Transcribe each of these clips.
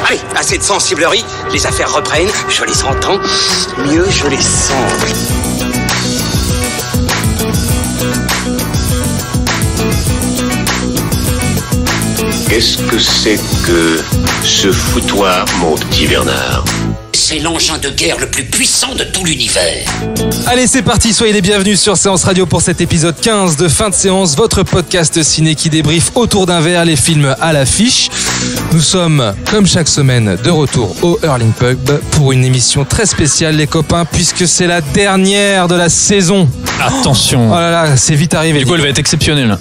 Allez, assez de sensiblerie, les affaires reprennent, je les entends, mieux je les sens. Qu'est-ce que c'est que ce foutoir, mon petit Bernard ? C'est l'engin de guerre le plus puissant de tout l'univers. Allez, c'est parti, soyez les bienvenus sur Séance Radio pour cet épisode 15 de Fin de séance, votre podcast ciné qui débriefe autour d'un verre les films à l'affiche. Nous sommes, comme chaque semaine, de retour au Hurling Pub pour une émission très spéciale, les copains, puisque c'est la dernière de la saison. Attention. Oh là là, c'est vite arrivé. Du coup, elle va être exceptionnelle.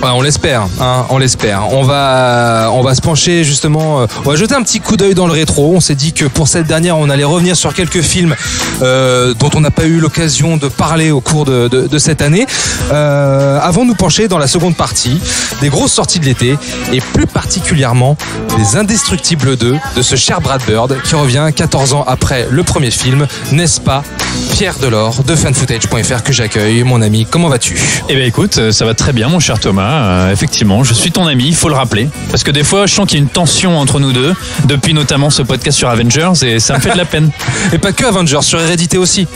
Ouais, on l'espère, hein, on l'espère. On va se pencher justement, on va jeter un petit coup d'œil dans le rétro. On s'est dit que pour cette dernière, on allait revenir sur quelques films dont on n'a pas eu l'occasion de parler au cours de cette année. Avant de nous pencher dans la seconde partie des grosses sorties de l'été et plus particulièrement des Indestructibles 2 de ce cher Brad Bird qui revient 14 ans après le premier film, n'est-ce pas, Pierre Delors de fanfootage.fr que j'accueille. Mon ami, comment vas-tu ? Eh bien écoute, ça va très bien mon cher Thomas. Effectivement, je suis ton ami, il faut le rappeler. Parce que des fois, je sens qu'il y a une tension entre nous deux, depuis notamment ce podcast sur Avengers, et ça me fait de la peine. Et pas que Avengers, sur Hérédité aussi.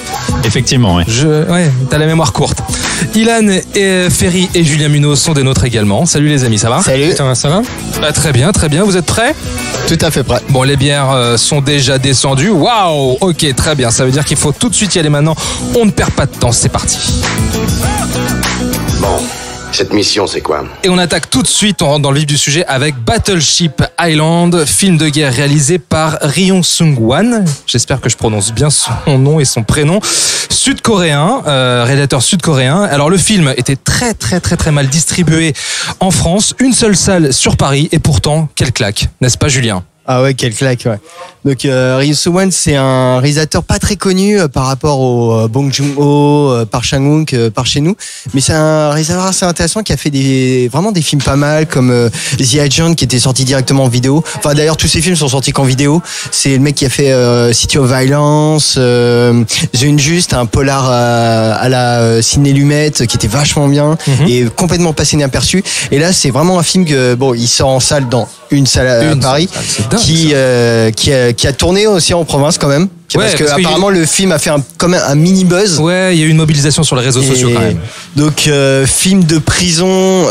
Effectivement, oui. Ouais, t'as la mémoire courte. Ilan et Ferry et Julien Munoz sont des nôtres également. Salut les amis, ça va ? Salut. Ça va ? Très bien, très bien. Vous êtes prêts ? Tout à fait prêt. Bon, les bières sont déjà descendues. Waouh ! Ok, très bien. Ça veut dire qu'il faut tout de suite y aller maintenant. On ne perd pas de temps, c'est parti. Bon, cette mission, c'est quoi ? Et on attaque tout de suite, on rentre dans le vif du sujet avec Battleship Island, film de guerre réalisé par Ryong Sung-wan. J'espère que je prononce bien son nom et son prénom. Sud-coréen, réalisateur sud-coréen. Alors le film était très mal distribué en France. Une seule salle sur Paris et pourtant, quelle claque, n'est-ce pas Julien ? Ah ouais, quelle claque, ouais. Donc Ryong Sung-wan, c'est un réalisateur pas très connu par rapport au Bong Joon-ho, Park Chan-wook, par chez nous, mais c'est un réalisateur assez intéressant qui a fait vraiment des films pas mal, comme The Agent qui était sorti directement en vidéo. Enfin d'ailleurs tous ses films sont sortis qu'en vidéo. C'est le mec qui a fait City of Violence, The Unjust, un polar à la Sidney Lumet qui était vachement bien et complètement passé inaperçu. Et là c'est vraiment un film que bon, il sort en salle dans une salle à Paris. Qui a tourné aussi en province quand même. Parce que apparemment le film a fait quand même un mini buzz. Ouais, il y a eu une mobilisation sur les réseaux sociaux quand même. Donc film de prison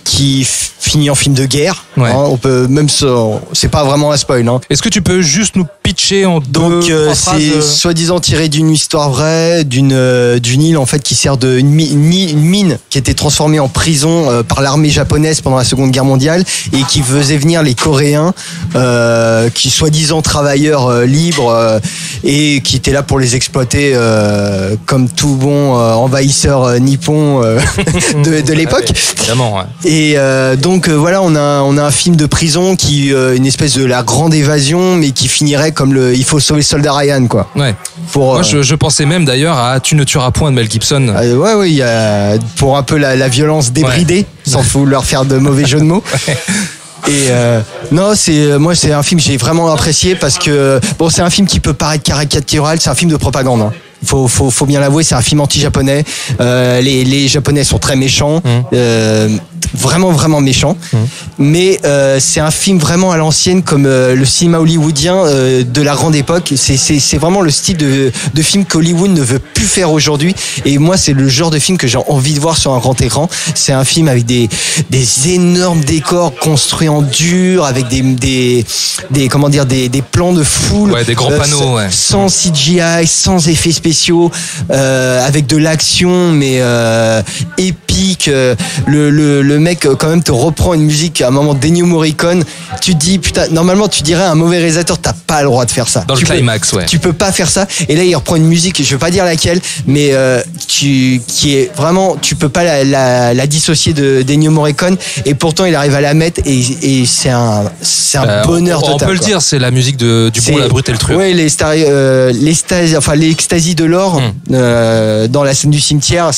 qui finit en film de guerre. Ouais. Hein, on peut même c'est pas vraiment un spoil. Hein. Est-ce que tu peux juste nous pitcher en deux c'est soi-disant tiré d'une histoire vraie, d'une île en fait qui sert de une mine qui était transformée en prison par l'armée japonaise pendant la Seconde Guerre mondiale et qui faisait venir les Coréens qui soi-disant travailleurs libres et qui étaient là pour les exploiter comme tout bon envahisseur nippon de l'époque. Évidemment. Ouais. Et donc voilà, on a un film de prison qui une espèce de la grande évasion, mais qui finirait comme il faut sauver le soldat Ryan, quoi. Ouais. Moi, je pensais même d'ailleurs à Tu ne tueras point de Mel Gibson. Ouais, il y a pour un peu la violence débridée, sans vouloir faire de mauvais jeux de mots. Et non, c'est un film que j'ai vraiment apprécié parce que bon, c'est un film qui peut paraître caricatural, c'est un film de propagande. Hein. Faut bien l'avouer, c'est un film anti-japonais. Les Japonais sont très méchants, vraiment méchants. Mais c'est un film vraiment à l'ancienne, comme le cinéma hollywoodien de la grande époque. C'est vraiment le style de film qu'Hollywood ne veut plus faire aujourd'hui. Et moi, c'est le genre de film que j'ai envie de voir sur un grand écran. C'est un film avec des énormes décors construits en dur, avec des plans de foule, des grands panneaux, sans CGI, sans effets spéciaux, avec de l'action mais épique. Le mec quand même te reprend une musique à un moment d'Ennio Morricone. Tu te dis putain, normalement tu dirais à un mauvais réalisateur t'as pas le droit de faire ça. Dans le climax, tu peux pas faire ça. Et là il reprend une musique, je veux pas dire laquelle, mais qui est vraiment, tu peux pas la dissocier d'Ennio Morricone. Et pourtant il arrive à la mettre et c'est un bonheur total. On peut le dire, c'est la musique du Bon, la Brute et le Truand. Ouais, l'ecstasy de l'or dans la scène du cimetière,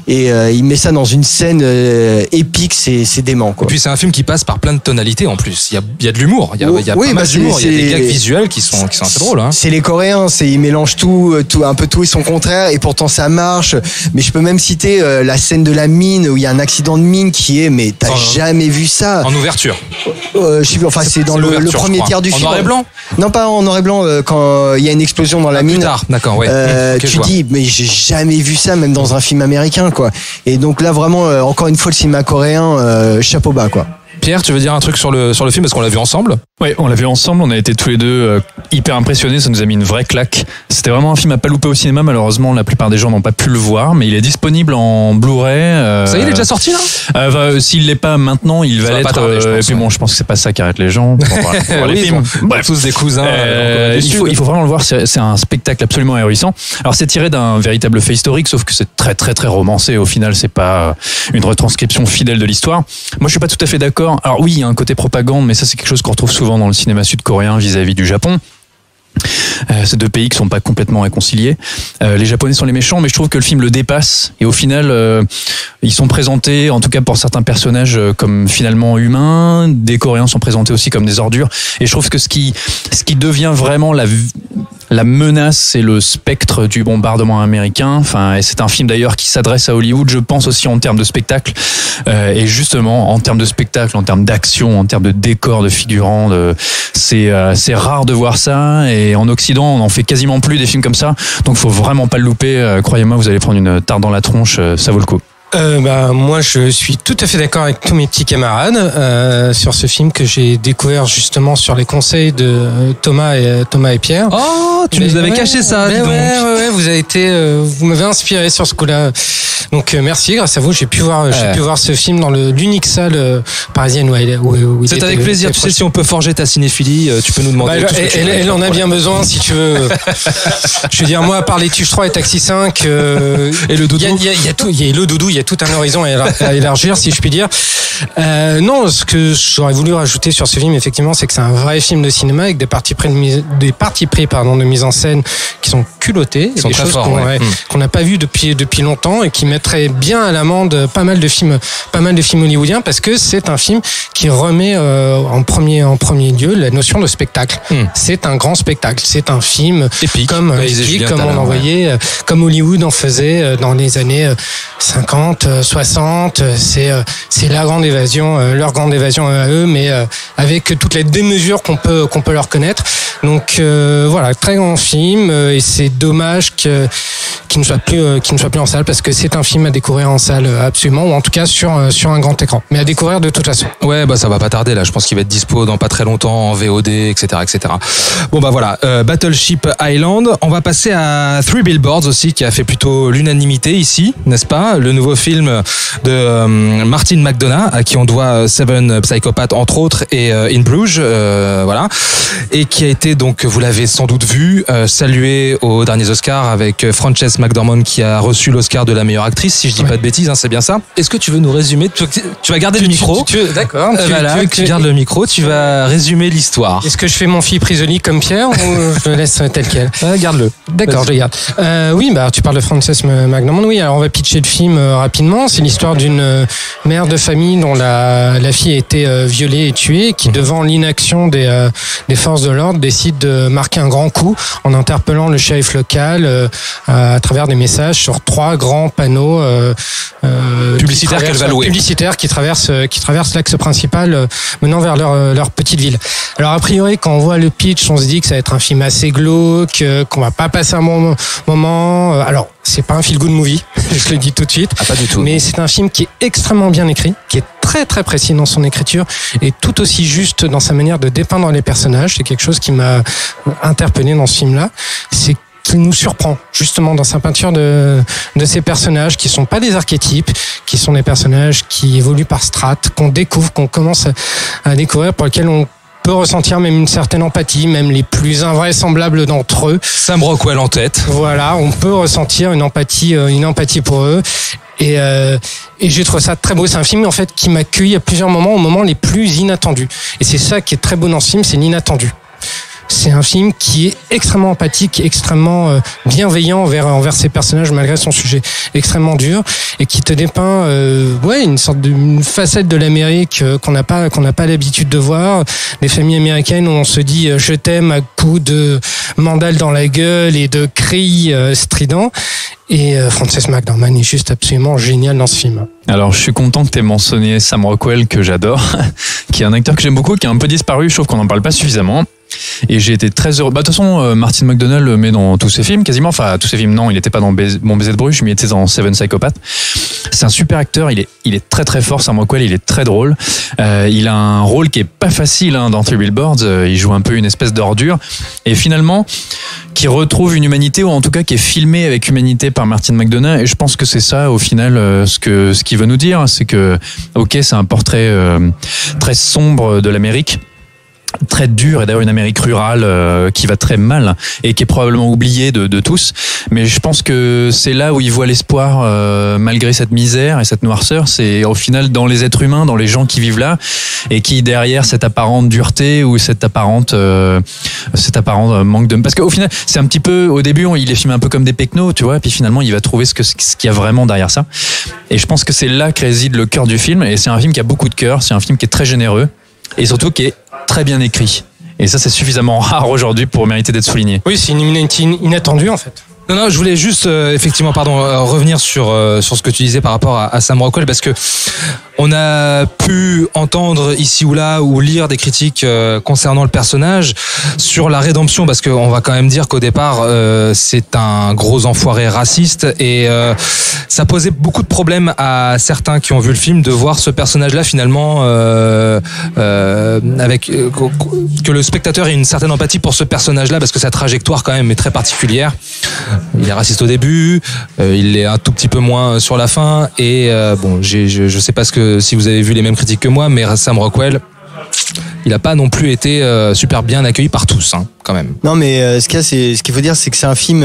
il met ça dans une scène épique, c'est dément, quoi. Et puis c'est un film qui passe par plein de tonalités en plus. Il y a de l'humour, il y a pas mal d'humour, il y a des gags visuels qui sont assez drôles. Hein. C'est les Coréens, ils mélangent tout, un peu tout et son contraire, et pourtant ça marche. Mais je peux même citer la scène de la mine où il y a un accident de mine mais t'as jamais vu ça. En ouverture. Je sais plus, enfin c'est dans le premier tiers du film. En noir et blanc? Non, pas en noir et blanc, quand il y a une explosion dans la mine. Plus tard, d'accord, ouais. Tu dis, mais j'ai jamais vu ça, même dans un film américain, quoi. Et donc là, vraiment, encore une fois, le cinéma coréen, chapeau bas, quoi. Pierre, tu veux dire un truc sur le film parce qu'on l'a vu ensemble? Ouais, on l'a vu ensemble, on a été tous les deux hyper impressionnés, ça nous a mis une vraie claque. C'était vraiment un film à pas louper au cinéma, malheureusement la plupart des gens n'ont pas pu le voir, mais il est disponible en Blu-ray. Ça y est, il est déjà sorti là? S'il l'est pas maintenant, il va l'être. Et puis bon, je pense que c'est pas ça qui arrête les gens. Pour les films. Bref, tous des cousins. Il faut vraiment le voir, c'est un spectacle absolument ahurissant. Alors c'est tiré d'un véritable fait historique, sauf que c'est très très très romancé. Au final, c'est pas une retranscription fidèle de l'histoire. Moi, je suis pas tout à fait d'accord. Alors oui, il y a un côté propagande, mais ça c'est quelque chose qu'on retrouve souvent dans le cinéma sud-coréen vis-à-vis du Japon. Ces deux pays qui sont pas complètement réconciliés. Les Japonais sont les méchants, mais je trouve que le film le dépasse. Et au final, ils sont présentés, en tout cas pour certains personnages, comme finalement humains. Des Coréens sont présentés aussi comme des ordures. Et je trouve que ce qui devient vraiment la menace, c'est le spectre du bombardement américain. Enfin, et c'est un film d'ailleurs qui s'adresse à Hollywood, je pense aussi en termes de spectacle. Et justement, en termes de spectacle, en termes d'action, en termes de décor, de figurants, c'est rare de voir ça. Et en Occident, on en fait quasiment plus des films comme ça. Donc, faut vraiment pas le louper. Croyez-moi, vous allez prendre une tarte dans la tronche. Ça vaut le coup. Moi, je suis tout à fait d'accord avec tous mes petits camarades sur ce film que j'ai découvert justement sur les conseils de Thomas et Pierre. Oh, tu nous avais caché ça, dis donc. Ouais, vous m'avez inspiré sur ce coup-là. Donc merci, grâce à vous, j'ai pu voir ce film dans l'unique salle parisienne où il c'est était, avec plaisir. Tu sais, si on peut forger ta cinéphilie, tu peux nous demander. Elle en a bien besoin, si tu veux. Je veux dire, moi, à part les Tuches 3 et Taxi 5, et le doudou. Il y a le doudou, il y a tout un horizon à élargir, si je puis dire. Non, ce que j'aurais voulu rajouter sur ce film, effectivement, c'est que c'est un vrai film de cinéma avec des parties pris de mise en scène qui sont culottées, des choses qu'on n'a pas vues depuis longtemps et qui mettraient bien à l'amende pas mal de films hollywoodiens, parce que c'est un film qui remet en premier lieu la notion de spectacle. C'est un grand spectacle, c'est un film épique, comme on en voyait, comme Hollywood en faisait dans les années 50, 60. C'est la grande évasion, leur grande évasion à eux, mais avec toute la démesure qu'on peut leur connaître. Donc voilà, très grand film, et c'est dommage qu'il ne soit plus en salle, parce que c'est un film à découvrir en salle absolument, ou en tout cas sur un grand écran, mais à découvrir de toute façon. Ouais, ça va pas tarder là, je pense qu'il va être dispo dans pas très longtemps en VOD, etc. Bon voilà, Battleship Island. On va passer à Three Billboards aussi, qui a fait plutôt l'unanimité ici, n'est-ce pas? Le nouveau film de Martin McDonagh, à qui on doit Seven Psychopaths entre autres, et In Bruges, voilà, et qui a été, donc vous l'avez sans doute vu, salué aux derniers Oscars avec Frances McDormand qui a reçu l'Oscar de la meilleure actrice, si je dis pas de bêtises, c'est bien ça. Est-ce que tu veux nous résumer? Tu vas garder le micro. D'accord. Tu gardes le micro, tu vas résumer l'histoire. Est-ce que je fais mon fille prisonnier comme Pierre ou je le laisse tel quel? Garde-le. D'accord, je le garde. Oui, tu parles de Frances McDormand. Oui, alors on va pitcher le film rapidement. C'est l'histoire d'une mère de famille dont la fille a été violée et tuée, qui devant l'inaction des forces de l'ordre décide de marquer un grand coup en interpellant le shérif local à travers des messages sur 3 grands panneaux publicitaires qu'elle va louer. Publicitaires qui traversent l'axe principal menant vers leur petite ville. Alors a priori, quand on voit le pitch, on se dit que ça va être un film assez glauque, qu'on va pas passer un bon moment. Alors c'est pas un feel-good movie, je le dis tout de suite. Pas du tout. Mais c'est un film qui est extrêmement bien écrit, qui est très très précis dans son écriture et tout aussi juste dans sa manière de dépeindre les personnages. C'est quelque chose qui m'a interpellé dans ce film-là. C'est qu'il nous surprend justement dans sa peinture de ces personnages qui sont pas des archétypes, qui sont des personnages qui évoluent par strates, qu'on découvre, qu'on commence à découvrir, pour lesquels on peut ressentir même une certaine empathie, même les plus invraisemblables d'entre eux. Sam Rockwell en tête. Voilà, on peut ressentir une empathie pour eux. Et j'ai trouvé ça très beau. C'est un film en fait qui m'a accueilli à plusieurs moments, aux moments les plus inattendus. Et c'est ça qui est très beau dans ce film, c'est l'inattendu. C'est un film qui est extrêmement empathique, extrêmement bienveillant envers ses personnages, malgré son sujet extrêmement dur, et qui te dépeint une facette de l'Amérique qu'on n'a pas l'habitude de voir, des familles américaines où on se dit je t'aime à coups de mandale dans la gueule et de cris stridents. Et Frances McDormand est juste absolument géniale dans ce film. Alors, je suis content que tu aies mentionné Sam Rockwell, que j'adore, qui est un acteur que j'aime beaucoup, qui a un peu disparu, je trouve qu'on n'en parle pas suffisamment. Et j'ai été très heureux. Bah, de toute façon, Martin McDonagh le met dans tous ses films, quasiment. Enfin, tous ses films, non, il n'était pas dans Mon baiser de Bruges, mais il était dans Seven Psychopaths. C'est un super acteur, il est très très fort, Sam Rockwell, il est très drôle. Il a un rôle qui est pas facile dans Three Billboards, il joue un peu une espèce d'ordure. Et finalement, qui retrouve une humanité, ou en tout cas qui est filmé avec humanité par Martin McDonagh. Et je pense que c'est ça, au final, ce qu'il veut nous dire. C'est que, ok, c'est un portrait très sombre de l'Amérique, très dur, et d'ailleurs une Amérique rurale qui va très mal et qui est probablement oubliée de tous, mais je pense que c'est là où il voit l'espoir malgré cette misère et cette noirceur. C'est au final dans les êtres humains, dans les gens qui vivent là, et qui derrière cette apparente dureté ou cet apparent manque de... Parce qu'au final, c'est un petit peu, au début il les filme un peu comme des pecnos, tu vois, et puis finalement il va trouver ce qu'il y a vraiment derrière ça, et je pense que c'est là que réside le cœur du film. Et c'est un film qui a beaucoup de cœur, c'est un film qui est très généreux, et surtout qui est très bien écrit. Et ça, c'est suffisamment rare aujourd'hui pour mériter d'être souligné. Oui, c'est une immunité inattendue en fait. Non, je voulais juste effectivement, revenir sur ce que tu disais par rapport à Sam Rockwell, parce que on a pu entendre ici ou là ou lire des critiques concernant le personnage sur la rédemption, parce qu'on va quand même dire qu'au départ c'est un gros enfoiré raciste, et ça posait beaucoup de problèmes à certains qui ont vu le film de voir ce personnage-là finalement avec que le spectateur ait une certaine empathie pour ce personnage-là, parce que sa trajectoire quand même est très particulière. Il est raciste au début, il l'est un tout petit peu moins sur la fin, et bon, je sais pas si vous avez vu les mêmes critiques que moi, mais Sam Rockwell, il a pas non plus été super bien accueilli par tous, quand même. Non, mais ce qu'il faut dire, c'est que c'est un film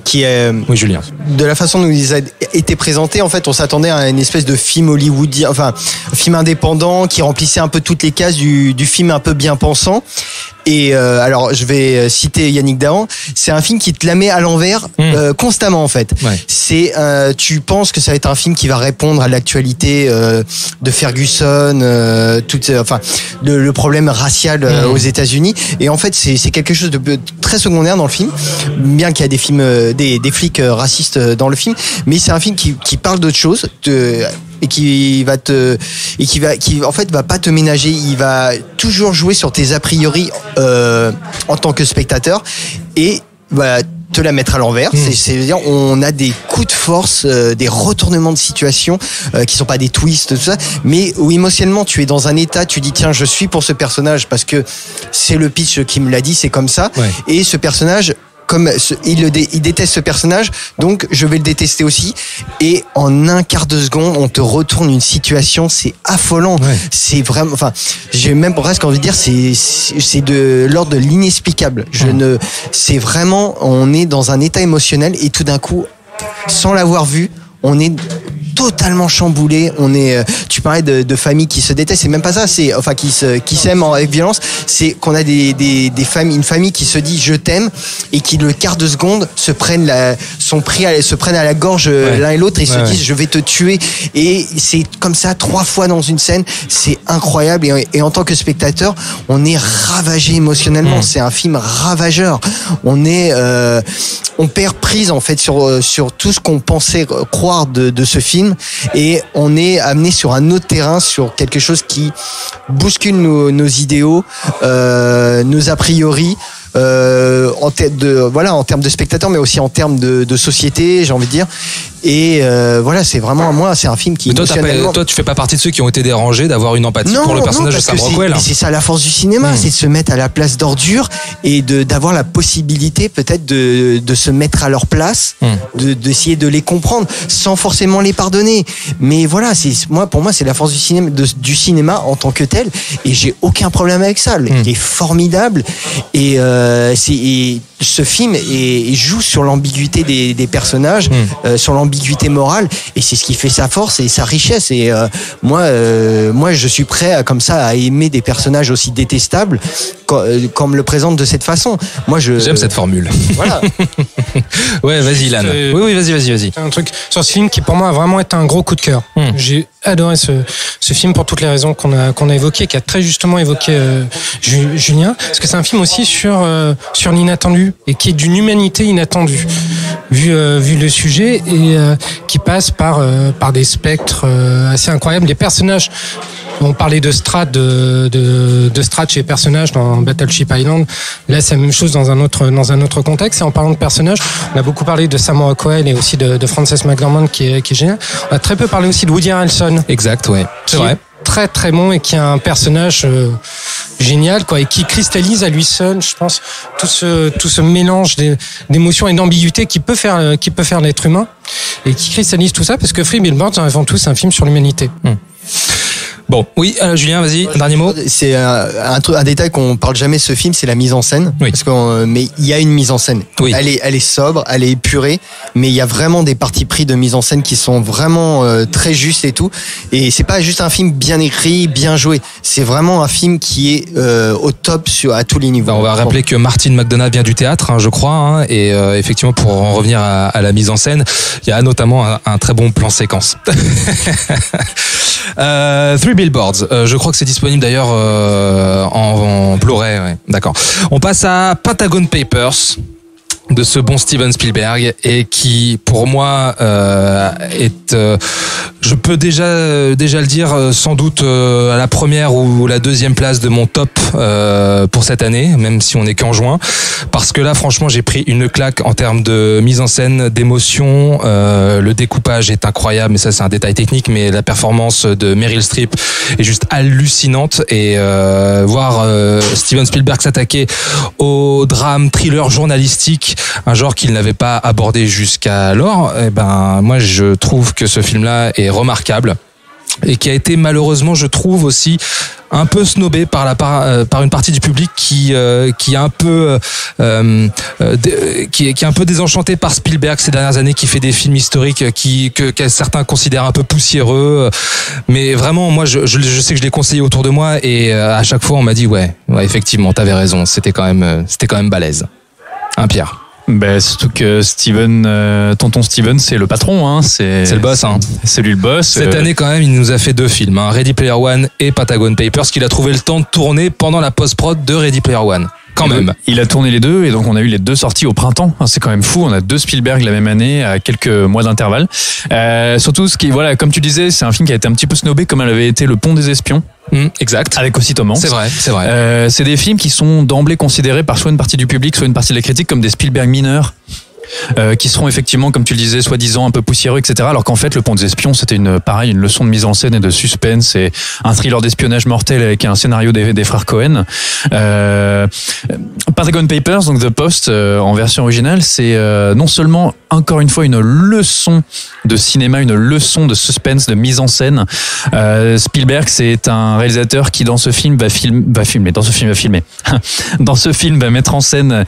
qui est... Oui, Julien. De la façon dont il a été présenté, en fait, on s'attendait à une espèce de film hollywoodien, enfin, film indépendant qui remplissait un peu toutes les cases du film un peu bien pensant. Et alors, je vais citer Yannick Dahan. C'est un film qui te la met à l'envers constamment, en fait. Ouais. C'est, tu penses que ça va être un film qui va répondre à l'actualité de Ferguson, le problème racial aux États-Unis. Et en fait, c'est quelque chose de très secondaire dans le film, bien qu'il y a des films, des flics racistes dans le film, mais c'est un film qui parle d'autre chose. Et qui en fait va pas te ménager, il va toujours jouer sur tes a priori en tant que spectateur, et va te la mettre à l'envers. C'est-à-dire, on a des coups de force, des retournements de situation qui sont pas des twists, tout ça, mais où émotionnellement tu es dans un état, tu dis tiens, je suis pour ce personnage parce que c'est le pitch qui me l'a dit, c'est comme ça. Ouais. Et ce personnage, il déteste ce personnage, donc je vais le détester aussi. Et en un quart de seconde, on te retourne une situation, c'est affolant. Ouais. C'est vraiment, enfin, j'ai même presque envie de dire, c'est de l'ordre de l'inexplicable. C'est vraiment, on est dans un état émotionnel, et tout d'un coup, sans l'avoir vu, on est totalement chamboulé. Tu parlais de familles qui se détestent, c'est même pas ça, c'est enfin qui s'aiment avec violence, c'est qu'on a des familles, une famille qui se dit je t'aime, et qui le quart de seconde se prennent à la gorge l'un et l'autre, et se disent je vais te tuer. Et c'est comme ça 3 fois dans une scène, c'est incroyable, et en tant que spectateur, on est ravagé émotionnellement. C'est un film ravageur. On perd prise en fait sur tout ce qu'on pensait croire de ce film, et on est amené sur un autre terrain, sur quelque chose qui bouscule nos idéaux, nos a priori, en termes de spectateurs, mais aussi en termes de société, j'ai envie de dire. Et voilà, c'est vraiment, moi, c'est un film qui... Toi, tu fais pas partie de ceux qui ont été dérangés d'avoir une empathie pour le personnage de Sam Rockwell. C'est ça la force du cinéma, c'est de se mettre à la place d'ordure, et d'avoir la possibilité peut-être de se mettre à leur place, d'essayer de les comprendre sans forcément les pardonner. Mais voilà, pour moi, c'est la force du cinéma en tant que tel, et j'ai aucun problème avec ça. Il est formidable, et ce film joue sur l'ambiguïté des personnages, sur l'ambiguïté morale, et c'est ce qui fait sa force et sa richesse. Et moi je suis prêt à aimer des personnages aussi détestables qu'on me le présente de cette façon. J'aime cette formule. Voilà. Ouais, vas-y Lan. Oui, vas-y. Un truc sur ce film qui pour moi a vraiment été un gros coup de cœur. J'ai adoré ce film pour toutes les raisons qu'on a évoquées, qu'a très justement évoqué Julien, parce que c'est un film aussi sur l'inattendu et qui est d'une humanité inattendue vu le sujet et qui passe par des spectres assez incroyables. Les personnages, on parlait de Strat chez les personnages dans Battleship Island. Là, c'est la même chose dans un autre contexte. Et en parlant de personnages, on a beaucoup parlé de Sam Rockwell et aussi de Frances McDormand qui est génial. On a très peu parlé aussi de Woody Harrelson. Exact, ouais. C'est vrai. Très très bon et qui a un personnage génial, quoi, et qui cristallise à lui seul, je pense, tout ce mélange d'émotions et d'ambiguïté qui peut faire l'être humain et qui cristallise tout ça, parce que Three Billboards, avant tout, c'est un film sur l'humanité. Bon, oui, Julien, vas-y, un dernier mot. C'est un détail qu'on parle jamais ce film, c'est la mise en scène. Oui. Parce mais il y a une mise en scène. Oui. Elle est sobre, elle est épurée, mais il y a vraiment des partis pris de mise en scène qui sont vraiment très justes et tout. Et c'est pas juste un film bien écrit, bien joué. C'est vraiment un film qui est au top à tous les niveaux. On va rappeler que Martin McDonagh vient du théâtre, je crois, et effectivement, pour en revenir à la mise en scène, il y a notamment un très bon plan séquence. Three Billboards, je crois que c'est disponible d'ailleurs en Blu-ray, ouais. D'accord. On passe à Pentagon Papers de ce bon Steven Spielberg et qui pour moi est je peux déjà le dire sans doute à la première ou la deuxième place de mon top pour cette année, même si on est qu'en juin, parce que là franchement j'ai pris une claque en termes de mise en scène, d'émotion, le découpage est incroyable, mais ça c'est un détail technique, mais la performance de Meryl Streep est juste hallucinante et voir Steven Spielberg s'attaquer au drame thriller journalistique, un genre qu'il n'avait pas abordé jusqu'alors, et ben moi je trouve que ce film-là est remarquable et qui a été malheureusement, je trouve aussi un peu snobé par une partie du public qui est un peu qui est un peu désenchanté par Spielberg ces dernières années, qui fait des films historiques que certains considèrent un peu poussiéreux, mais vraiment moi je sais que je l'ai conseillé autour de moi et à chaque fois on m'a dit ouais effectivement t'avais raison, c'était quand même balèze. Pierre. Ben, surtout que tonton Steven, c'est le patron, hein. C'est le boss, hein. C'est lui le boss. Cette année, quand même, il nous a fait 2 films, hein. Ready Player One et Pentagon Papers, qu'il a trouvé le temps de tourner pendant la post-prod de Ready Player One. Quand même. Il a tourné les deux et donc on a eu les 2 sorties au printemps. C'est quand même fou. On a 2 Spielberg la même année à quelques mois d'intervalle. Surtout voilà, comme tu disais, c'est un film qui a été un petit peu snobé comme elle avait été Le Pont des Espions. Exact. Avec aussi Tom Hanks. C'est vrai. C'est des films qui sont d'emblée considérés par soit une partie du public, soit une partie de la critique comme des Spielberg mineurs. Qui seront effectivement, comme tu le disais, soi-disant un peu poussiéreux, etc. Alors qu'en fait, Le Pont des Espions, c'était une leçon de mise en scène et de suspense et un thriller d'espionnage mortel avec un scénario des frères Cohen. Pentagon Papers, donc The Post, en version originale, c'est non seulement encore une fois une leçon de cinéma, une leçon de suspense, de mise en scène. Spielberg, c'est un réalisateur qui dans ce film va mettre en scène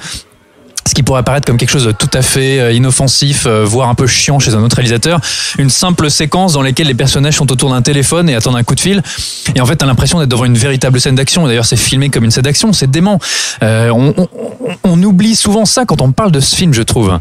ce qui pourrait apparaître comme quelque chose de tout à fait inoffensif, voire un peu chiant chez un autre réalisateur. Une simple séquence dans laquelle les personnages sont autour d'un téléphone et attendent un coup de fil. Et en fait, t'as l'impression d'être devant une véritable scène d'action. Et d'ailleurs, c'est filmé comme une scène d'action. C'est dément. On oublie souvent ça quand on parle de ce film, je trouve.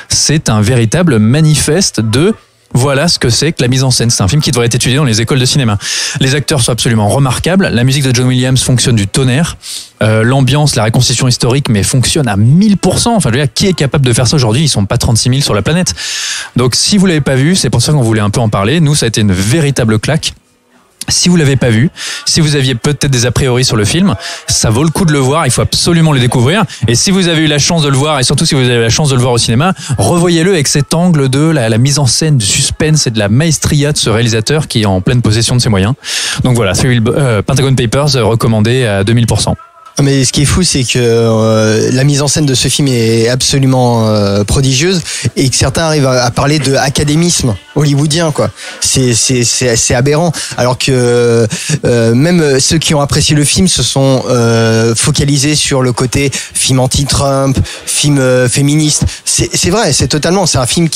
C'est un véritable manifeste de... Voilà ce que c'est que la mise en scène. C'est un film qui devrait être étudié dans les écoles de cinéma. Les acteurs sont absolument remarquables. La musique de John Williams fonctionne du tonnerre. L'ambiance, la reconstitution historique, mais fonctionne à 1000%. Enfin, je veux dire, qui est capable de faire ça aujourd'hui? Ils sont pas 36 000 sur la planète. Donc, si vous l'avez pas vu, c'est pour ça qu'on voulait un peu en parler. Nous, ça a été une véritable claque. Si vous l'avez pas vu, si vous aviez peut-être des a priori sur le film, ça vaut le coup de le voir, il faut absolument le découvrir. Et si vous avez eu la chance de le voir, et surtout si vous avez eu la chance de le voir au cinéma, revoyez-le avec cet angle de la mise en scène, du suspense et de la maestria de ce réalisateur qui est en pleine possession de ses moyens. Donc voilà, Pentagon Papers recommandé à 2000%. Mais ce qui est fou, c'est que la mise en scène de ce film est absolument prodigieuse et que certains arrivent à parler de académisme hollywoodien, quoi. C'est aberrant. Alors que même ceux qui ont apprécié le film se sont focalisés sur le côté film anti-Trump, film féministe. C'est vrai, c'est un film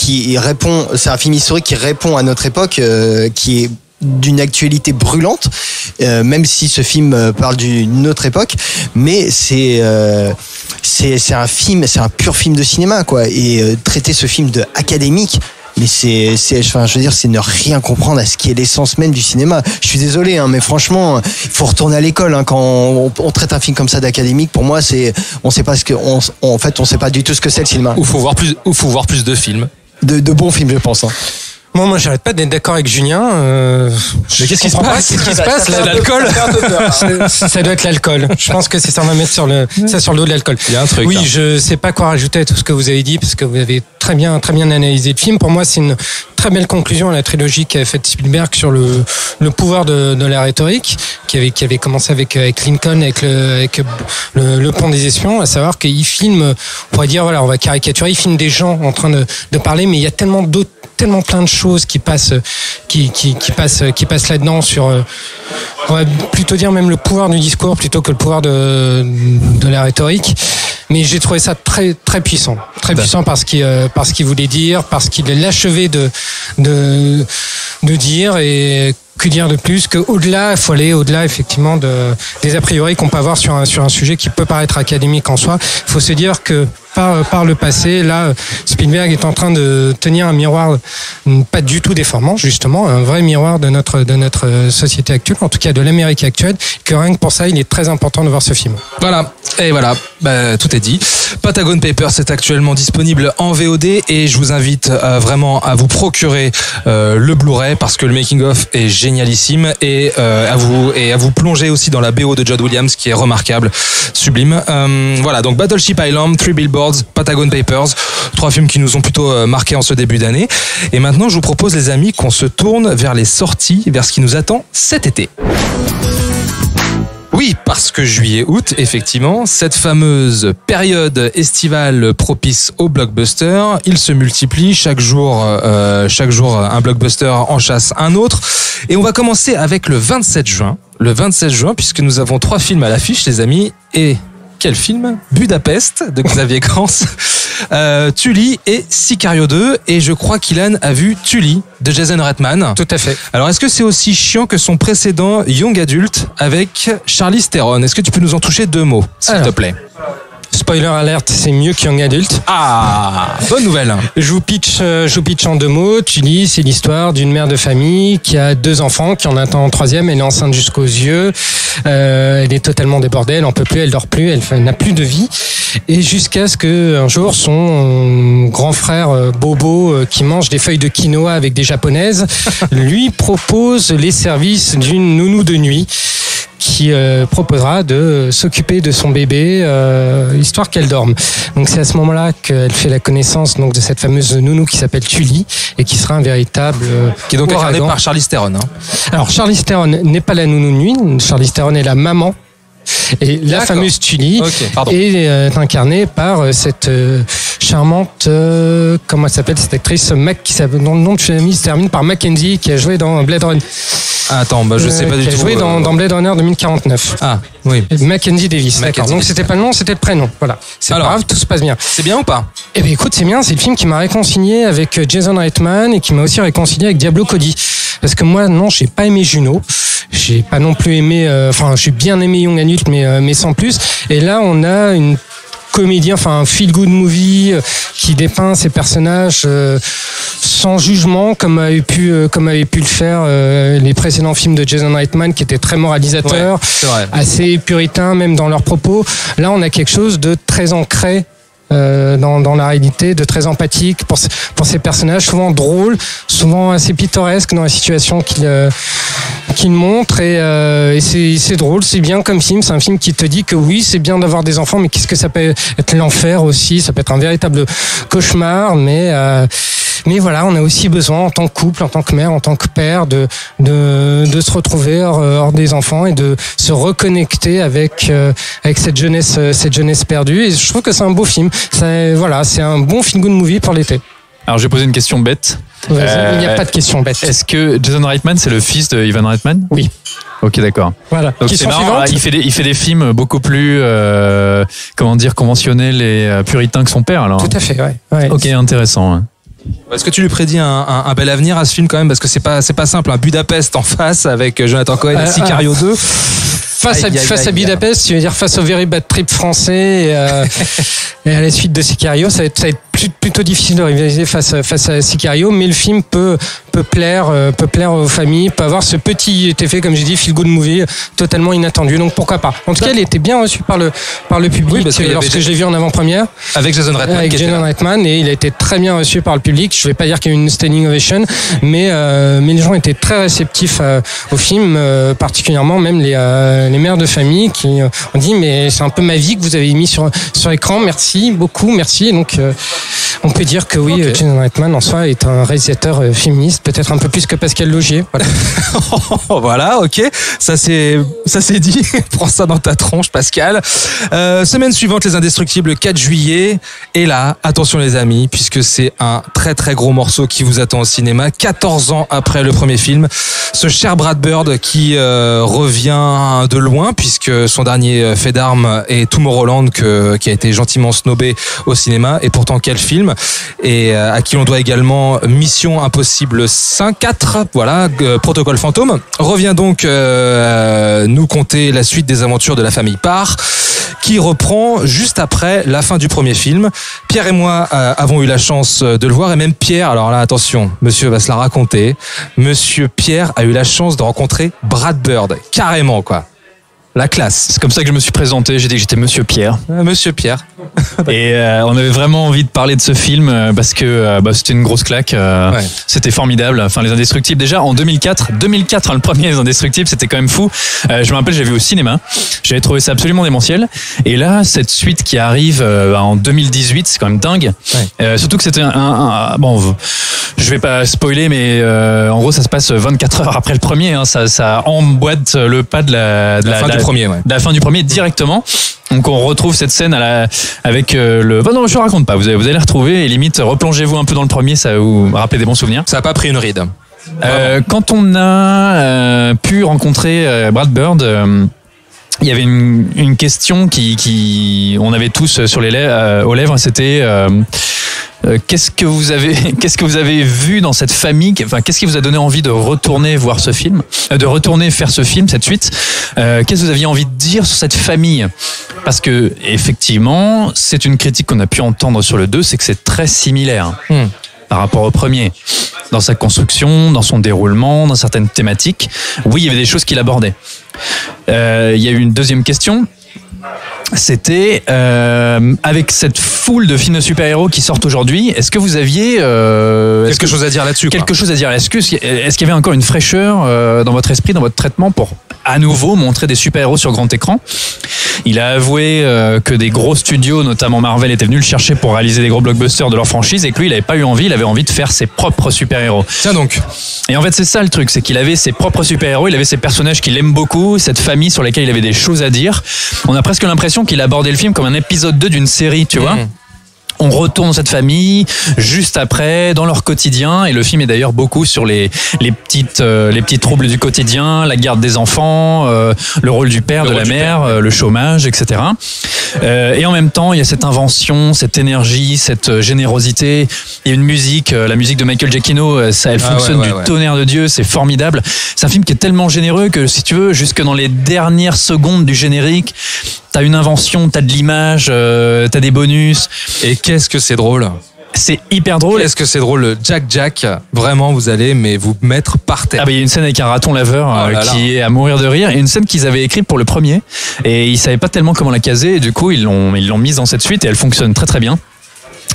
c'est un film historique qui répond à notre époque, qui est d'une actualité brûlante, même si ce film parle d'une autre époque, mais c'est un pur film de cinéma, quoi. Et traiter ce film de académique, mais enfin, je veux dire, c'est ne rien comprendre à ce qui est l'essence même du cinéma. Je suis désolé, hein, mais franchement, il faut retourner à l'école, hein, quand on traite un film comme ça d'académique. Pour moi, on sait pas en fait, on sait pas du tout ce que c'est le cinéma. Ou faut voir plus de films. De bons films, je pense, hein. Moi, j'arrête pas d'être d'accord avec Julien. Mais qu'est-ce qui se passe? Qu'est-ce qui se passe là? L'alcool. Ça doit être l'alcool. Je pense que c'est ça. On va mettre sur le dos de l'alcool. Il y a un truc. Oui, là. je sais pas quoi rajouter à tout ce que vous avez dit parce que vous avez très bien analysé le film. Pour moi, c'est une très belle conclusion à la trilogie qu'a faite Spielberg sur le pouvoir de la rhétorique, qui avait commencé avec Lincoln, avec le pont des espions, à savoir qu'il filme, on pourrait dire, voilà, on va caricaturer, il filme des gens en train de parler, mais il y a tellement plein de choses qui passent là-dedans sur, on va plutôt dire même le pouvoir du discours plutôt que le pouvoir de la rhétorique. Mais j'ai trouvé ça très très puissant, puissant parce qu'il voulait dire, parce qu'il est l'achevé de dire. Et que dire de plus que au-delà, il faut aller au-delà effectivement des a priori qu'on peut avoir sur un sujet qui peut paraître académique en soi. Il faut se dire que par le passé, là, Spielberg est en train de tenir un miroir pas du tout déformant, justement, un vrai miroir de notre société actuelle, en tout cas de l'Amérique actuelle, que rien que pour ça, il est très important de voir ce film. Voilà, et voilà, tout est dit. Patagon Papers est actuellement disponible en VOD et je vous invite vraiment à vous procurer le Blu-ray parce que le making-of est génialissime et à vous plonger aussi dans la BO de John Williams qui est remarquable, sublime. Voilà, donc Battleship Island, Three Billboards, Patagon Papers, 3 films qui nous ont plutôt marqués en ce début d'année. Et maintenant, je vous propose, les amis, qu'on se tourne vers les sorties, vers ce qui nous attend cet été. Oui, parce que juillet-août, effectivement, cette fameuse période estivale propice aux blockbusters, il se multiplie chaque jour un blockbuster en chasse un autre. Et on va commencer avec le 27 juin. Le 27 juin, puisque nous avons 3 films à l'affiche, les amis. Et quel film? Budapest de Xavier Gans, Tully et Sicario 2. Et je crois qu'Ilan a vu Tully de Jason Reitman. Tout à fait. Alors, est-ce que c'est aussi chiant que son précédent Young Adult avec Charlize Theron? Est-ce que tu peux nous en toucher 2 mots, s'il te plaît? Spoiler alert, c'est mieux que Young Adult. Ah, bonne nouvelle. Je vous pitch en 2 mots. Tully, c'est l'histoire d'une mère de famille qui a 2 enfants, qui en attend un 3e, elle est enceinte jusqu'aux yeux. Elle est totalement débordée, elle en peut plus, elle dort plus, elle n'a plus de vie. Et jusqu'à ce que un jour son grand frère Bobo, qui mange des feuilles de quinoa avec des japonaises, lui propose les services d'une nounou de nuit qui proposera de s'occuper de son bébé, histoire qu'elle dorme. Donc c'est à ce moment-là qu'elle fait la connaissance donc de cette fameuse nounou qui s'appelle Tully et qui sera un véritable qui est donc incarné ouragan. par Charlize Theron. Hein. Alors Charlize Theron n'est pas la nounou de nuit, Charlize Theron est la maman. Et la fameuse Tully est incarnée par cette charmante, comment elle s'appelle cette actrice, dont le nom de famille se termine par Mackenzie, qui a joué dans Blade Runner. Attends, je sais pas du tout. Qui a joué dans Blade Runner 2049. Ah, oui. Mackenzie Davis, d'accord. Donc c'était pas le nom, c'était le prénom. Voilà. C'est pas grave, tout se passe bien. C'est bien ou pas? Eh bien écoute, c'est bien, c'est le film qui m'a réconcilié avec Jason Reitman et qui m'a aussi réconcilié avec Diablo Cody. Parce que moi, non, j'ai pas aimé Juno. J'ai pas non plus aimé, j'ai bien aimé Young Adult, mais sans plus. Et là, on a une comédie, un feel-good movie qui dépeint ces personnages sans jugement, comme avait pu le faire les précédents films de Jason Reitman, qui étaient très moralisateurs, assez puritains même dans leurs propos. Là, on a quelque chose de très ancré dans la réalité, de très empathique pour ces personnages, souvent drôles, souvent assez pittoresques dans la situation qu'il montre, et c'est drôle, c'est bien comme film. C'est un film qui te dit que oui, c'est bien d'avoir des enfants, mais qu'est-ce que ça peut être l'enfer aussi, ça peut être un véritable cauchemar, mais voilà, on a aussi besoin en tant que couple, en tant que mère, en tant que père, de se retrouver hors des enfants et de se reconnecter avec cette jeunesse perdue. Et je trouve que c'est un beau film. C'est un bon feel-good movie pour l'été. Alors, je vais poser une question bête. Il n'y a pas de question bête. Est-ce que Jason Reitman, c'est le fils de Ivan Reitman? Oui. Ok, d'accord. Voilà. Donc c'est marrant, il fait des films beaucoup plus, conventionnels et puritains que son père, alors. Tout à fait, ouais. Ok, intéressant. Ouais. Est-ce que tu lui prédis un bel avenir à ce film quand même, parce que c'est pas simple, un Budapest en face avec Jonathan Cohen et Sicario 2. Face à Budapest, tu veux dire face au Very Bad Trip français et à la suite de Sicario, ça va être plutôt difficile de rivaliser face à Sicario, mais le film peut plaire aux familles, peut avoir ce petit effet, comme j'ai dit, feel good movie totalement inattendu. Donc pourquoi pas. En tout cas, elle était bien reçue par le public. Oui, parce que lorsque je l'ai vu en avant-première avec Jason Reitman, et il a été très bien reçu par le public. Je vais pas dire qu'il y a eu une standing ovation, mais les gens étaient très réceptifs au film, particulièrement même les mères de famille qui ont dit mais c'est un peu ma vie que vous avez mis sur écran. Merci beaucoup, merci. Et donc on peut dire que oui, Jason Reitman en soi est un réalisateur féministe, peut-être un peu plus que Pascal Laugier. Voilà. Voilà, ok, ça c'est dit. Prends ça dans ta tronche, Pascal. Semaine suivante, Les Indestructibles, le 4 juillet. Et là, attention les amis, puisque c'est un très très gros morceau qui vous attend au cinéma. 14 ans après le premier film, ce cher Brad Bird qui revient de loin, puisque son dernier fait d'armes est Tomorrowland, qui a été gentiment snobé au cinéma. Et pourtant, quel film! Et à qui on doit également Mission Impossible 4, voilà, Protocole Fantôme, revient donc nous conter la suite des aventures de la famille Parr, qui reprend juste après la fin du premier film. Pierre et moi avons eu la chance de le voir, et même Pierre, alors là attention, monsieur va se la raconter, monsieur Pierre a eu la chance de rencontrer Brad Bird, carrément quoi. La classe. C'est comme ça que je me suis présenté, j'ai dit que j'étais Monsieur Pierre. Monsieur Pierre. Et on avait vraiment envie de parler de ce film parce que c'était une grosse claque. Ouais. C'était formidable. Enfin, Les Indestructibles, déjà en 2004, le premier Les Indestructibles, c'était quand même fou. Je me rappelle, j'avais vu au cinéma. J'avais trouvé ça absolument démentiel. Et là, cette suite qui arrive en 2018, c'est quand même dingue. Ouais. Surtout que c'était bon, je vais pas spoiler, mais en gros, ça se passe 24 heures après le premier. Hein. Ça emboîte le pas de la fin du premier, ouais. De la fin du premier directement. Donc on retrouve cette scène avec le... non, je ne raconte pas, vous allez la retrouver et limite replongez-vous un peu dans le premier, ça va vous rappeler des bons souvenirs. Ça n'a pas pris une ride. Quand on a pu rencontrer Brad Bird, il y avait une question qui on avait tous sur aux lèvres, c'était... qu'est-ce que vous avez vu dans cette famille, enfin qu'est-ce qui vous a donné envie de retourner voir ce film, de retourner faire ce film, cette suite, qu'est-ce que vous aviez envie de dire sur cette famille, parce que effectivement c'est une critique qu'on a pu entendre sur le 2, c'est que c'est très similaire par rapport au premier, dans sa construction, dans son déroulement, dans certaines thématiques. Oui, il y avait des choses qu'il abordait. Il y a eu une deuxième question. C'était avec cette foule de films de super-héros qui sortent aujourd'hui, est-ce que vous aviez quelque chose à dire là-dessus, quelque chose à dire? Est-ce qu'il y avait encore une fraîcheur dans votre esprit, dans votre traitement, pour à nouveau montrer des super-héros sur grand écran? Il a avoué que des gros studios, notamment Marvel, étaient venus le chercher pour réaliser des gros blockbusters de leur franchise, et que lui, il n'avait pas eu envie, il avait envie de faire ses propres super-héros. Tiens donc. Et en fait, c'est ça le truc, c'est qu'il avait ses propres super-héros, il avait ses personnages qu'il aime beaucoup, cette famille sur laquelle il avait des choses à dire. On a presque l'impression qu'il abordait le film comme un épisode 2 d'une série, tu vois. On retourne dans cette famille juste après, dans leur quotidien, et le film est d'ailleurs beaucoup sur les petits troubles du quotidien, la garde des enfants, le rôle du père, de la mère, le chômage, etc. Et en même temps, il y a cette invention, cette énergie, cette générosité. Il y a une musique, la musique de Michael Giacchino, elle fonctionne du tonnerre de Dieu, c'est formidable. C'est un film qui est tellement généreux que, si tu veux, jusque dans les dernières secondes du générique, t'as une invention, t'as de l'image, t'as des bonus. Et qu'est-ce que c'est drôle! C'est hyper drôle. Est-ce que c'est drôle? Jack, vraiment, vous allez vous mettre par terre. Il y a une scène avec un raton laveur qui est à mourir de rire, et une scène qu'ils avaient écrite pour le premier, et ils savaient pas tellement comment la caser, et du coup ils l'ont mise dans cette suite, et elle fonctionne très très bien.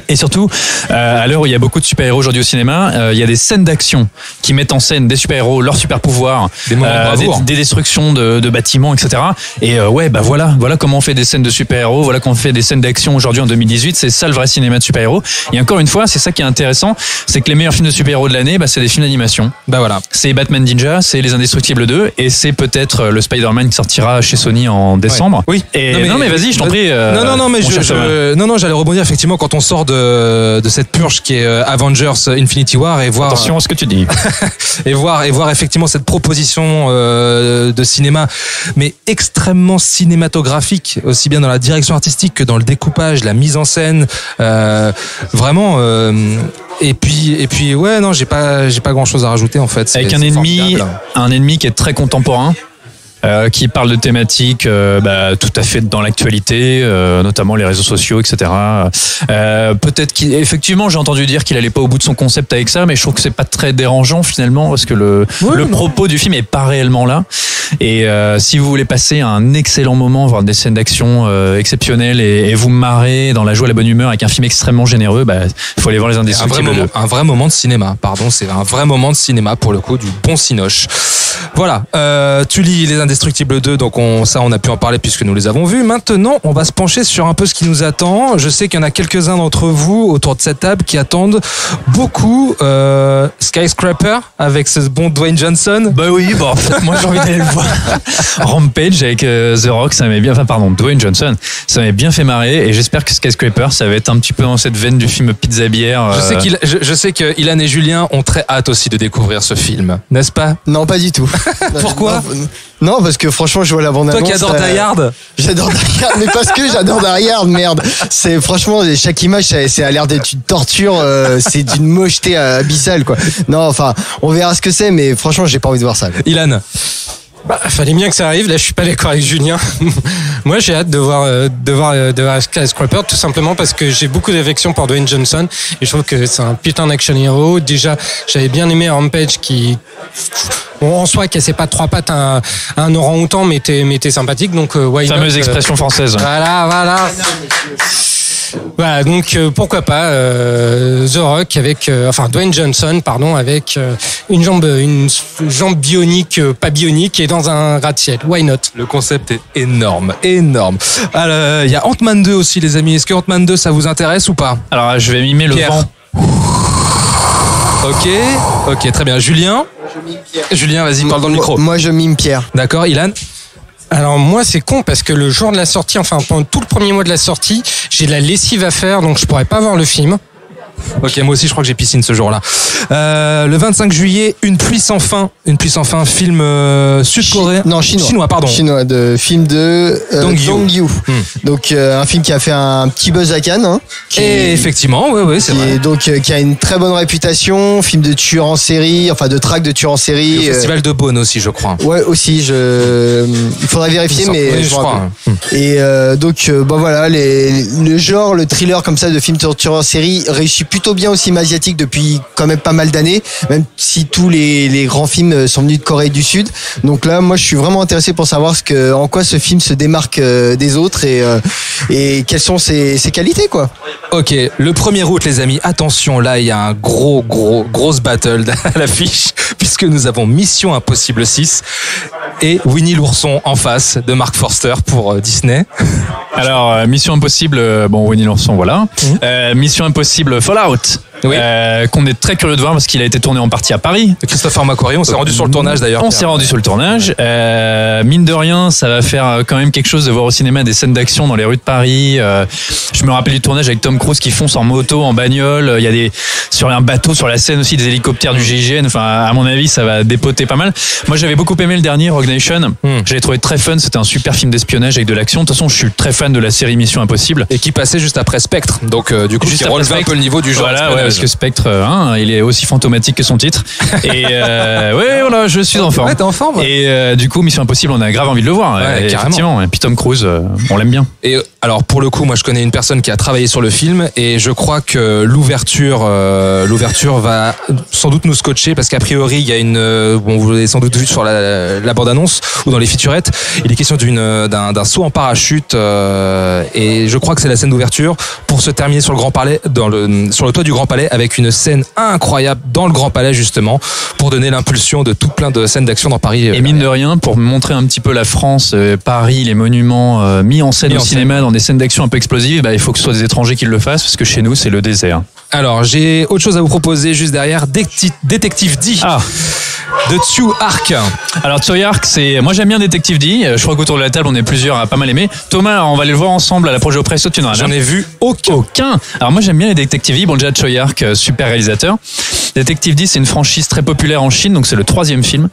Et surtout, à l'heure où il y a beaucoup de super-héros aujourd'hui au cinéma, il y a des scènes d'action qui mettent en scène des super-héros, leurs super-pouvoirs, des destructions de bâtiments, etc. Et voilà comment on fait des scènes de super-héros, voilà comment on fait des scènes d'action aujourd'hui en 2018. C'est ça le vrai cinéma de super-héros. Et encore une fois, c'est ça qui est intéressant, c'est que les meilleurs films de super-héros de l'année, c'est des films d'animation. Voilà. C'est Batman Ninja, c'est Les Indestructibles 2, et c'est peut-être le Spider-Man qui sortira chez Sony en décembre. Oui. Et non mais vas-y, je t'en prie. Non, j'allais rebondir effectivement quand on sort de cette purge qui est Avengers Infinity War, et voir attention à ce que tu dis et voir effectivement cette proposition de cinéma, mais extrêmement cinématographique, aussi bien dans la direction artistique que dans le découpage, la mise en scène, vraiment. Et puis ouais, non, j'ai pas grand chose à rajouter en fait. Avec un ennemi qui est très contemporain. qui parle de thématiques tout à fait dans l'actualité, notamment les réseaux sociaux, etc. Peut-être qu'effectivement, j'ai entendu dire qu'il allait pas au bout de son concept avec ça, mais je trouve que c'est pas très dérangeant finalement, parce que le propos du film est pas réellement là. Et si vous voulez passer un excellent moment, voir des scènes d'action exceptionnelles et vous marrer dans la joie et la bonne humeur avec un film extrêmement généreux, il faut aller voir Les Indestructibles 2. Un vrai moment de cinéma, pardon, c'est un vrai moment de cinéma pour le coup, du bon cinoche. Voilà, tu lis Les Indestructibles 2, donc on a pu en parler puisque nous les avons vus. Maintenant, on va se pencher sur un peu ce qui nous attend. Je sais qu'il y en a quelques-uns d'entre vous autour de cette table qui attendent beaucoup Skyscraper avec ce bon Dwayne Johnson. Bah oui, en fait, moi j'ai envie d'aller le voir. Rampage avec The Rock, Dwayne Johnson, ça m'avait bien fait marrer, et j'espère que Skyscraper, ça va être un petit peu dans cette veine du film Pizza Bière. Je sais que Ilan et Julien ont très hâte aussi de découvrir ce film, n'est-ce pas? Non, pas du tout. Pourquoi? Non, parce que franchement, je vois la bande-annonce. Toi qui adores Die Hard. J'adore Die Hard, mais parce que j'adore Die Hard, merde. C'est franchement, chaque image, c'est a l'air d'être une torture, c'est d'une mocheté abyssale, quoi. Non, enfin, on verra ce que c'est, mais franchement, j'ai pas envie de voir ça, quoi. Ilan. Fallait bien que ça arrive. Là, je suis pas d'accord avec Julien. Moi, j'ai hâte de voir Skyscraper, tout simplement parce que j'ai beaucoup d'affection pour Dwayne Johnson et je trouve que c'est un putain d'action hero. Déjà, j'avais bien aimé Rampage en soi, cassait pas de trois pattes à un orang-outan, mais était sympathique. Donc, fameuse expression française. Voilà. Voilà, donc pourquoi pas The Rock Dwayne Johnson, avec une jambe bionique, pas bionique, et dans un gratte-ciel. Why not? Le concept est énorme. Alors, il y a Ant-Man 2 aussi, les amis. Est-ce que Ant-Man 2 ça vous intéresse ou pas? Alors, je vais mimer le vent. Ok, très bien. Julien, vas-y, parle dans le micro. Moi, je mime Pierre. D'accord, Ilan? Alors moi c'est con parce que le jour de la sortie, pendant tout le premier mois de la sortie, j'ai de la lessive à faire, donc je pourrais pas voir le film. Ok, moi aussi je crois que j'ai piscine ce jour-là. Le 25 juillet, Une pluie sans fin, film sud-coréen. Chinois, pardon. Chinois, film de Dong Yu. Donc un film qui a fait un petit buzz à Cannes. Et effectivement, ouais, c'est vrai. Donc qui a une très bonne réputation, film de tueur en série, de traque de tueur en série. Le festival de Beaune aussi, je crois. Ouais, aussi. Il faudrait vérifier, mais je crois. Et donc voilà, le genre, le thriller comme ça de film de tueur en série réussit plutôt bien au cinéma asiatique depuis quand même pas mal d'années, même si tous les grands films sont venus de Corée du Sud. Donc là, moi, je suis vraiment intéressé pour savoir en quoi ce film se démarque des autres et quelles sont ses qualités, quoi. Ok, le 1er août, les amis, attention, là, il y a un grosse battle à l'affiche, puisque nous avons Mission Impossible 6 et Winnie l'ourson en face de Mark Forster pour Disney. Alors, Mission Impossible, Winnie l'ourson, voilà. Mission Impossible Fallout. Oui. Qu'on est très curieux de voir parce qu'il a été tourné en partie à Paris. Christopher McQuarrie, on s'est rendu sur le tournage d'ailleurs. On s'est rendu sur le tournage. Mine de rien, ça va faire quand même quelque chose de voir au cinéma des scènes d'action dans les rues de Paris. Je me rappelle du tournage avec Tom Cruise qui fonce en moto, en bagnole. Il y a sur un bateau, sur la scène aussi, des hélicoptères du GIGN. Enfin, à mon avis, ça va dépoter pas mal. Moi, j'avais beaucoup aimé le dernier, Rogue Nation. J'avais trouvé très fun. C'était un super film d'espionnage avec de l'action. De toute façon, je suis très fan de la série Mission Impossible. Et qui passait juste après Spectre. Donc, du coup, qui relevait un peu le niveau du genre. Voilà, parce que Spectre, il est aussi fantomatique que son titre. Et voilà, je suis en forme. Ouais, t'es en forme. Et du coup, Mission Impossible, on a grave envie de le voir. Ouais, effectivement. Et puis Tom Cruise, on l'aime bien. Et alors, pour le coup, moi, je connais une personne qui a travaillé sur le film et je crois que l'ouverture va sans doute nous scotcher parce qu'a priori, il y a vous l'avez sans doute vu sur la bande-annonce ou dans les featurettes, il est question d'un saut en parachute et je crois que c'est la scène d'ouverture pour se terminer sur le Grand Palais, sur le toit du Grand Palais avec une scène incroyable dans le Grand Palais justement pour donner l'impulsion de tout plein de scènes d'action dans Paris. Et mine de rien, pour montrer un petit peu la France, Paris, les monuments mis en scène au cinéma dans des scènes d'action un peu explosives, il faut que ce soit des étrangers qui le fassent parce que chez nous c'est le désert. Alors j'ai autre chose à vous proposer juste derrière, Détective D. De Tsui Hark. Alors Tsui Hark, moi j'aime bien Détective D. Je crois qu'autour de la table on est plusieurs à pas mal aimer. Thomas, on va aller le voir ensemble à la Projet au Presso. Tu n'en as J'en ai vu aucun. Alors moi j'aime bien les Détective D. Déjà Tsui Hark, super réalisateur. Détective D, c'est une franchise très populaire en Chine, donc c'est le 3e film.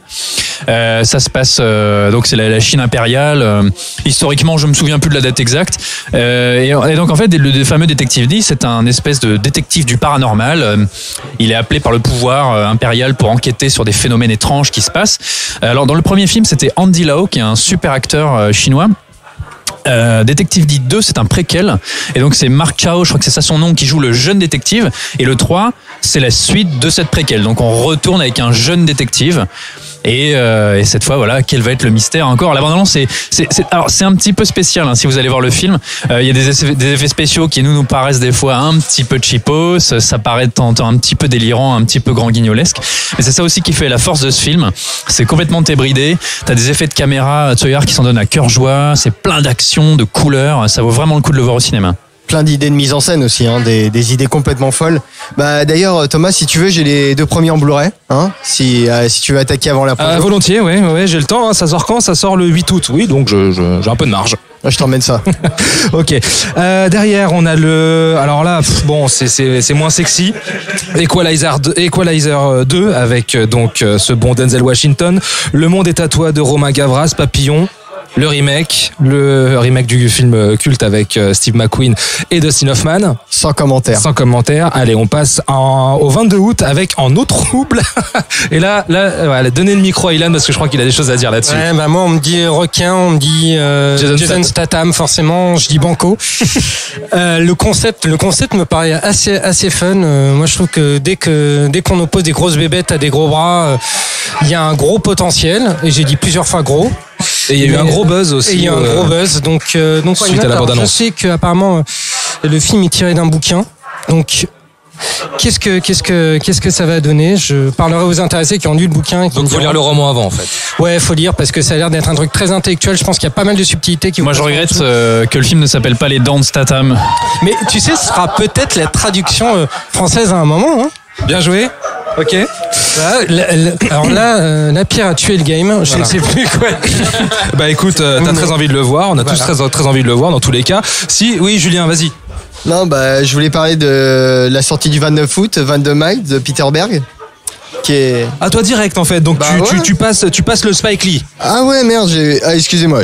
Ça se passe donc c'est la Chine impériale. Historiquement, je me souviens plus de la date exacte. Et donc en fait, le fameux Détective D, c'est un espèce de détective du paranormal. Il est appelé par le pouvoir impérial pour enquêter sur des phénomènes étranges qui se passent. Alors dans le premier film, c'était Andy Lau, qui est un super acteur chinois. Détective D2, c'est un préquel, et donc c'est Mark Chao, je crois que c'est ça son nom, qui joue le jeune détective, et le 3 c'est la suite de cette préquel, donc on retourne avec un jeune détective. Et cette fois, voilà, quel va être le mystère encore. La bande-annonce, alors c'est un petit peu spécial, hein, si vous allez voir le film. Il y a des effets spéciaux qui nous paraissent des fois un petit peu cheapos, ça paraît de temps en temps un petit peu délirant, un petit peu grand guignolesque. Mais c'est ça aussi qui fait la force de ce film. C'est complètement débridé. T'as des effets de caméra Tsoyar qui s'en donnent à cœur joie. C'est plein d'actions, de couleurs. Ça vaut vraiment le coup de le voir au cinéma. Plein d'idées de mise en scène aussi, hein, des idées complètement folles. Bah d'ailleurs Thomas, si tu veux, j'ai les 2 premiers en Blu-ray, hein, si tu veux attaquer avant la pause. Volontiers, ouais, j'ai le temps, hein, ça sort quand? Ça sort le 8 août, oui, donc j'ai un peu de marge. Je t'emmène ça. Ok. Derrière, on a alors là, bon, c'est moins sexy. Equalizer 2 avec donc ce bon Denzel Washington. Le monde est à toi de Romain Gavras, Papillon. Le remake du film culte avec Steve McQueen et Dustin Hoffman. Sans commentaire. Allez, on passe au 22 août avec En eau trouble. Et là, voilà, donnez le micro à Ilan parce que je crois qu'il a des choses à dire là-dessus. Ouais, bah moi, on me dit requin, on me dit Jason Statham, forcément. Je dis banco. Le concept me paraît assez fun. Moi, je trouve que dès qu'on oppose des grosses bébêtes à des gros bras, il y a un gros potentiel. Et j'ai dit plusieurs fois gros. Et il y a eu un gros buzz aussi. Il y a eu un gros buzz. Donc suite à la bande-annonce. Je sais qu'apparemment le film est tiré d'un bouquin. Donc qu'est-ce que ça va donner? Je parlerai aux intéressés qui ont lu le bouquin. Donc faut lire le roman avant en fait. Ouais, faut lire parce que ça a l'air d'être un truc très intellectuel. Je pense qu'il y a pas mal de subtilités qui. Moi, je regrette que le film ne s'appelle pas Les Dents de Statham. Mais tu sais, ce sera peut-être la traduction française à un moment. Hein. Bien joué. Ok. Alors là, la Pierre a tué le game. Je ne sais plus quoi. Bah écoute, t'as très envie de le voir. On a tous très envie de le voir dans tous les cas. Oui, Julien, vas-y. Non, bah je voulais parler de la sortie du 29 août, 22 mai de Peter Berg. Qui est... À toi direct en fait. Donc tu passes le Spike Lee. Ah ouais, merde, excusez-moi,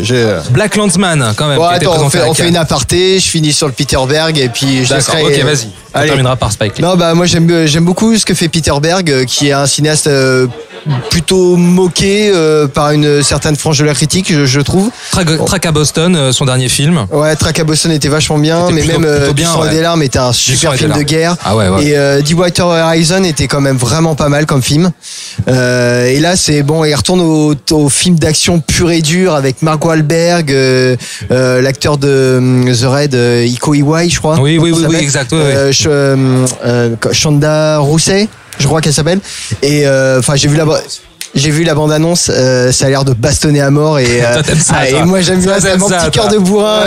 Black Landsman quand même. Bon, attends, on fait une aparté, je finis sur le Peter Berg et puis je laisserai... Ok, vas-y. On terminera par Spike Lee. Non, bah moi j'aime beaucoup ce que fait Peter Berg, qui est un cinéaste plutôt moqué par une certaine frange de la critique, je trouve. Track à Boston, son dernier film. Ouais, Track à Boston était vachement bien, mais même Du sang et des larmes était un super film de guerre. Ah ouais. Et Deepwater Horizon était quand même vraiment pas mal comme film. Et là c'est bon, il retourne au film d'action pur et dur avec Mark Wahlberg, l'acteur de The Raid, Iko Uwais, je crois. Oui, exact. Shonda Rousset, je crois qu'elle s'appelle. Et enfin, j'ai vu la bande-annonce, ça a l'air de bastonner à mort et moi j'aime bien ça, mon petit cœur de bourrin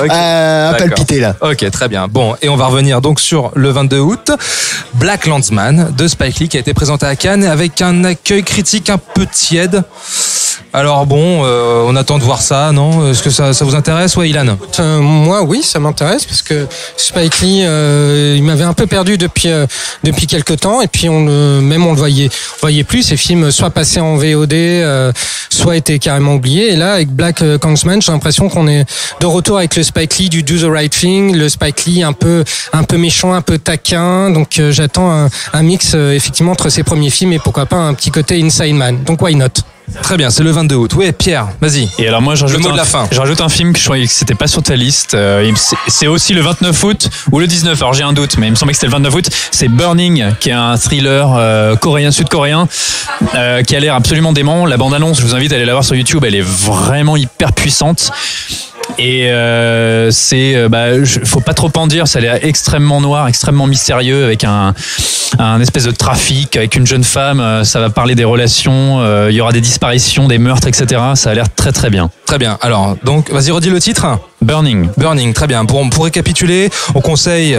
à palpiter là. Ok, très bien. Bon, et on va revenir donc sur le 22 août, Black Landsman de Spike Lee qui a été présenté à Cannes avec un accueil critique un peu tiède. Alors bon, on attend de voir ça, non? Est-ce que ça vous intéresse, ouais, Ilan? Moi, oui, ça m'intéresse parce que Spike Lee, il m'avait un peu perdu depuis quelques temps, et puis on le voyait plus. Ces films soit passés en VOD, soit étaient carrément oubliés. Et là, avec Black Landsman, j'ai l'impression qu'on est de retour avec le Spike Lee du Do the Right Thing, le Spike Lee un peu méchant, un peu taquin. Donc j'attends un mix effectivement entre ses premiers films et pourquoi pas un petit côté Inside Man. Donc why not? Très bien, c'est le 22 août. Oui, Pierre, vas-y. Et alors moi, je rajoute un film que je croyais que c'était pas sur ta liste. C'est aussi le 29 août ou le 19. Alors j'ai un doute, mais il me semblait que c'était le 29 août. C'est Burning, qui est un thriller sud-coréen, qui a l'air absolument dément. La bande-annonce, je vous invite à aller la voir sur YouTube. Elle est vraiment hyper puissante. Et faut pas trop en dire, ça a l'air extrêmement noir, extrêmement mystérieux, avec un espèce de trafic, avec une jeune femme, ça va parler des relations, il y aura des disparitions, des meurtres, etc. Ça a l'air très très bien. Très bien, alors donc vas-y, redis le titre. Burning, très bien. Pour récapituler, on conseille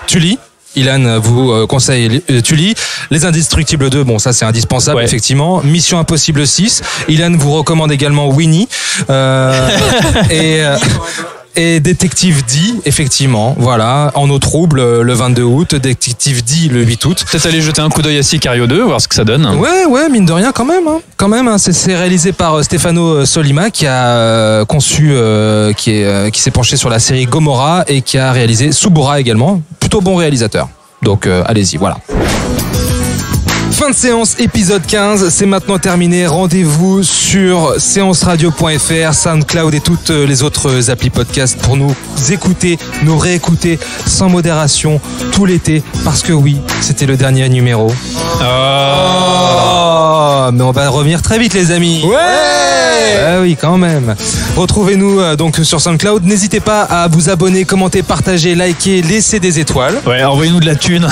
Tully. Ilan vous conseille Tully. Les Indestructibles 2, bon ça c'est indispensable, effectivement. Mission Impossible 6. Ilan vous recommande également Winnie. Et Détective D, effectivement, voilà, En eau trouble le 22 août, Détective D le 8 août. Peut-être aller jeter un coup d'œil à Sicario 2, voir ce que ça donne. Ouais, mine de rien quand même. C'est réalisé par Stefano Sollima qui a conçu, qui s'est penché sur la série Gomorrah et qui a réalisé Subura également. plutôt bon réalisateur. Donc allez-y, voilà. Fin de séance, épisode 15, c'est maintenant terminé. Rendez-vous sur séanceradio.fr, SoundCloud et toutes les autres applis podcast pour nous écouter, nous réécouter sans modération tout l'été. Parce que oui, c'était le dernier numéro. Oh, mais on va revenir très vite les amis. Ouais. Ah oui, quand même. Retrouvez-nous donc sur SoundCloud. N'hésitez pas à vous abonner, commenter, partager, liker, laisser des étoiles. Ouais, envoyez-nous de la thune.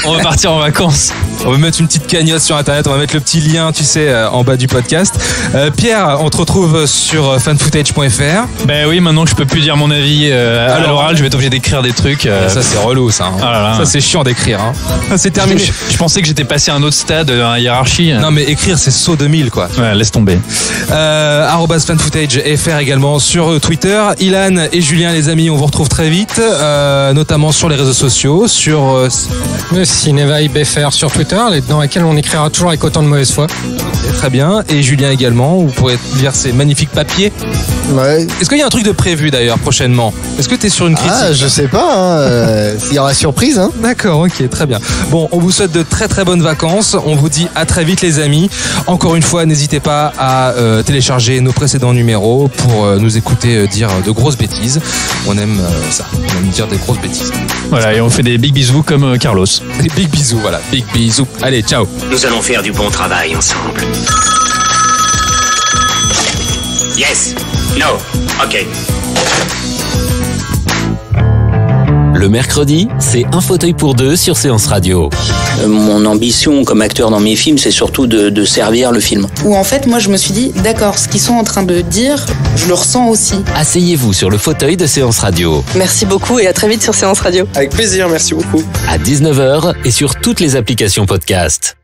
On va partir en vacances. On va mettre une petite cagnotte sur internet, on va mettre le petit lien, tu sais, en bas du podcast. Pierre, on te retrouve sur fanfootage.fr. Ben oui, maintenant que je peux plus dire mon avis à l'oral, je vais être obligé d'écrire des trucs. Ça c'est relou ça. Hein. Ah là là. Ça c'est chiant d'écrire. Hein. C'est terminé. Je pensais que j'étais passé à un autre stade, à la hiérarchie. Non mais écrire c'est saut 2000 quoi. Ouais, laisse tomber. @fanfootage.fr également sur Twitter. Ilan et Julien les amis, on vous retrouve très vite, notamment sur les réseaux sociaux, sur le Cinévibe FR sur Twitter, dans laquelle on écrira toujours avec autant de mauvaise foi. Très bien. Et Julien également, vous pourrez lire ces magnifiques papiers. Ouais. Est-ce qu'il y a un truc de prévu d'ailleurs prochainement? Est-ce que tu es sur une critique? Ah, je sais pas. Il y aura surprise. Hein. D'accord, ok, très bien. Bon, on vous souhaite de très très bonnes vacances. On vous dit à très vite les amis. Encore une fois, n'hésitez pas à télécharger nos précédents numéros pour nous écouter dire de grosses bêtises. On aime ça. On aime dire des grosses bêtises. Voilà, et on fait des big bisous comme Carlos. Des big bisous, voilà. Big bisous. Allez, ciao. Nous allons faire du bon travail ensemble. Yes. No. OK. Le mercredi, c'est un fauteuil pour deux sur Séance Radio. Mon ambition comme acteur dans mes films, c'est surtout de servir le film. Où en fait, moi je me suis dit, d'accord, ce qu'ils sont en train de dire, je le ressens aussi. Asseyez-vous sur le fauteuil de Séance Radio. Merci beaucoup et à très vite sur Séance Radio. Avec plaisir, merci beaucoup. À 19h et sur toutes les applications podcast.